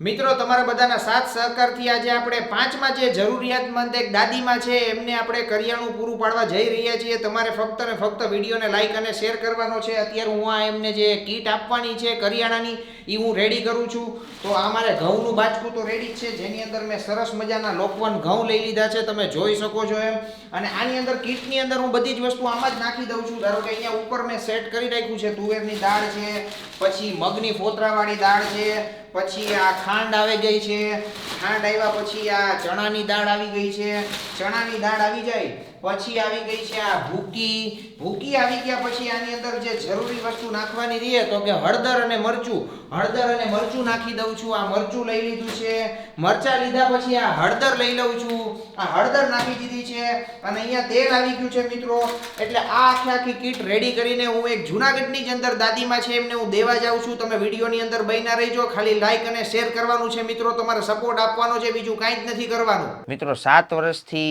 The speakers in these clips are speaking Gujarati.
મિત્રો તમારા બધાના સાથ સહકારથી આજે આપણે પાંચમાં જે જરૂરિયાતમંદ એક દાદીમાં છે એમને આપણે કરિયાણું પૂરું પાડવા જઈ રહ્યા છીએ. તમારે ફક્ત ને ફક્ત વિડીયોને લાઈક અને શેર કરવાનો છે. અત્યારે હું આ એમને જે કીટ આપવાની છે કરિયાણાની એ હું રેડી કરું છું. તો આ મારે ઘઉંનું બાચકું તો રેડી જ છે, જેની અંદર મેં સરસ મજાના લોકવન ઘઉં લઈ લીધા છે, તમે જોઈ શકો છો એમ. અને આની અંદર કીટની અંદર હું બધી જ વસ્તુ આમાં જ નાખી દઉં છું. ધારો કે અહીંયા ઉપર મેં સેટ કરી રાખ્યું છે તુવેરની દાળ છે, પછી મગની ફોતરાવાળી દાળ છે, પછી આ ખાંડ આવી ગઈ છે, ખાંડ આવ્યા પછી આ ચણાની દાળ આવી ગઈ છે, ચણાની દાળ આવી જાય પછી આવી ગઈ છે આ ભૂકી આવી ગયા પછી આની અંદર જે જરૂરી વસ્તુ નાખવાની રહે તો કે હળદર અને મરચું નાખી દઉં છું. આ મરચું લઈ લીધું છે, મરચા લીધા પછી આ હળદર લઈ લઉં છું, આ હળદર નાખી દીધી છે અને અહીંયા તેલ આવી ગયું છે મિત્રો. એટલે આ આખી કીટ રેડી કરીને હું એક જૂનાગઢની જ અંદર દાદીમાં છે એમને હું દેવા જાઉં છું. તમે વિડીયોની અંદર બન્યા રહીજો, ખાલી લાઈક અને શેર કરવાનું છે મિત્રો, તમારે સપોર્ટ આપવાનો છે, બીજું કાંઈ જ નથી કરવાનું. મિત્રો 7 વર્ષથી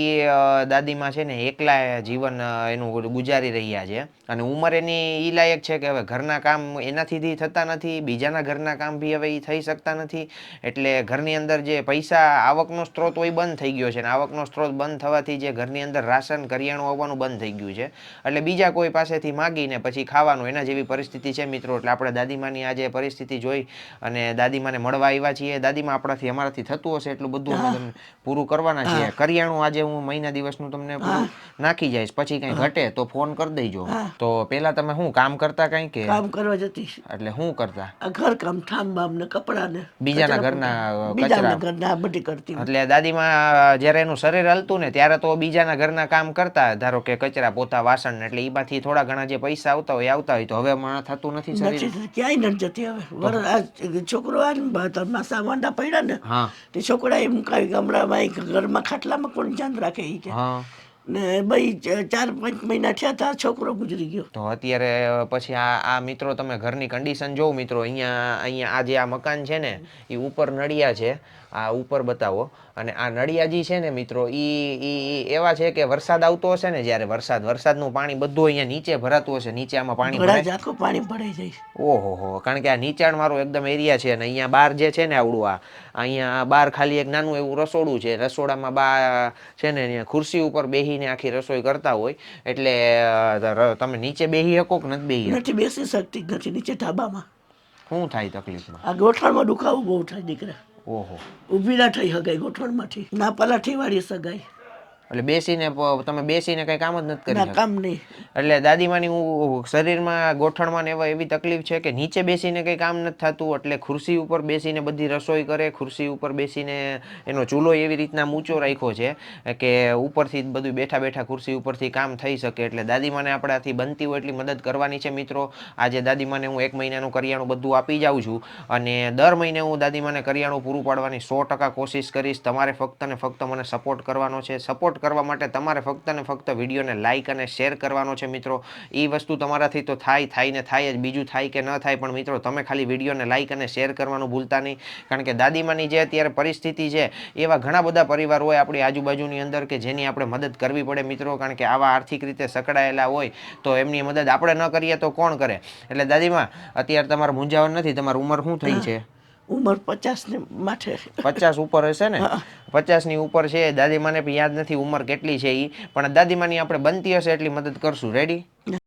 દાદીમાં છે ને એકલા જીવન એનું ગુજારી રહ્યા છે અને ઉંમર એની ઈ લાયક છે કે હવે ઘરના કામ એનાથી થતા નથી, બીજાના ઘરના કામ બી હવે એ થઈ શકતા નથી. એટલે ઘરની અંદર જે પૈસા આવકનો સ્ત્રોત હોય બંધ થઈ ગયો છે અને આવકનો સ્ત્રોત બંધ થવાથી જે ઘરની અંદર રાશન કરિયાણું આવવાનું બંધ થઈ ગયું છે. એટલે બીજા કોઈ પાસેથી માગીને પછી ખાવાનું એના જેવી પરિસ્થિતિ છે મિત્રો. એટલે આપણે દાદીમાની આજે પરિસ્થિતિ જોઈ અને દાદીમાને મળવા આવ્યા છીએ. દાદીમાં અમારાથી થતું હશે એટલું બધું અમે તમને પૂરું કરવાના છીએ. કરિયાણું આજે હું મહિના દિવસનું તમને નાખી જઈશ, પછી કઈ ઘટે તો ફોન કરી દેજો. તો પેલા તમે શું કામ કરતા? કઈ કે કામ કરવા જતી. એટલે શું કરતા? ઘર કામ, ઠામ ને કપડા ને બીજાના ઘરના બધી કરતી. એટલે દાદીમાં જયારે એનું શરીર હલતું ને ત્યારે તો બીજાના ઘરના કામ કરતા, ધારો કે કચરા પોતા વાસણ, એટલે એમાંથી થોડા ઘણા જે પૈસા આવતા હોય તો હવે મને થતું નથી શરીર. ક્યાંય નથી જતી હવે. છોકરો માસા વાંડા પડ્યા ને તે છોકરા એમ કાંઈ ગામડામાં ઘરમાં ખાટલામાં કોણ ધ્યાન રાખે એ કે ને ભાઈ 4-5 મહિના થયા હતા છોકરો ગુજરી ગયો. તો અત્યારે પછી આ મિત્રો તમે ઘરની કન્ડિશન જોવો મિત્રો. અહીંયા આ જે આ મકાન છે ને એ ઉપર નળિયા છે, આ ઉપર બતાવો. અને આ નળિયાજી છે ને મિત્રો ઈ એવા છે કે વરસાદ આવતો હશે ને, જ્યારે વરસાદનું પાણી બધું અહીંયા નીચે ભરાતું હશે, નીચે આમાં પાણી ભરાઈ જાય. ઓહો, કારણ કે આ નીચાણ વાળો એકદમ એરિયા છે અને અહીંયા બહાર જે છે ને આવડું અહીંયા બહાર ખાલી એક નાનું એવું રસોડું છે. રસોડામાં બા છે ને અહીંયા ખુરશી ઉપર બેહીને આખી રસોઈ કરતા હોય. એટલે તમે નીચે બેહી શકો કે નથી બેસી શકતી નથી નીચે ધાબામાં. શું થાય તકલીફમાં? આ ગોઠણમાં દુખાવો બહુ થાય દીકરા. ઓહો, ઊભી ના થઈ હગાઈ ગોઠણમાંથી, ના પલાઠી વાળી સગાઈ. એટલે તમે બેસીને કઈ કામ જ નથી કરી? કામ નહીં. એટલે દાદીમાની શરીરમાં ગોઠણમાં એવી તકલીફ છે કે નીચે બેસીને કઈ કામ નથી થતું. એટલે ખુરશી ઉપર બેસીને બધી રસોઈ કરે, ખુરશી ઉપર બેસીને એનો ચૂલો એવી રીતના ઊંચો રાખ્યો છે કે ઉપરથી બધું બેઠા ખુરશી ઉપરથી કામ થઈ શકે. એટલે દાદીમાને આપણાથી બનતી હોય એટલી મદદ કરવાની છે મિત્રો. આજે દાદીમાને હું 1 મહિનાનું કરિયાણું બધું આપી જાઉં છું અને દર મહિને હું દાદીમાને કરિયાણું પૂરું પાડવાની 100% કોશિશ કરીશ. તમારે ફક્ત ને ફક્ત મને સપોર્ટ કરવાનો છે. સપોર્ટ કરવા માટે તમારે ફક્ત ને ફક્ત વિડીયોને લાઈક અને શેર કરવાનો છે મિત્રો. એ વસ્તુ તમારાથી તો થાય ને થાય જ, બીજું થાય કે ન થાય, પણ મિત્રો તમે ખાલી વિડીયોને લાઈક અને શેર કરવાનું ભૂલતા નહીં. કારણ કે દાદીમાની જે અત્યારે પરિસ્થિતિ છે એવા ઘણા બધા પરિવાર હોય આપણી આજુબાજુની અંદર કે જેની આપણે મદદ કરવી પડે મિત્રો. કારણ કે આવા આર્થિક રીતે સકડાયેલા હોય તો એમની મદદ આપણે ન કરીએ તો કોણ કરે? એટલે દાદીમા અત્યારે તમારે મૂંઝાવણ નથી, તમારી ઉંમર શું થઈ છે? ઉંમર 50 ને માથે. 50 ઉપર હશે ને? 50 ની ઉપર છે. દાદીમાને પણ યાદ નથી ઉંમર કેટલી છે ઈ, પણ દાદીમાની આપણે બનતી હશે એટલી મદદ કરશું. રેડી?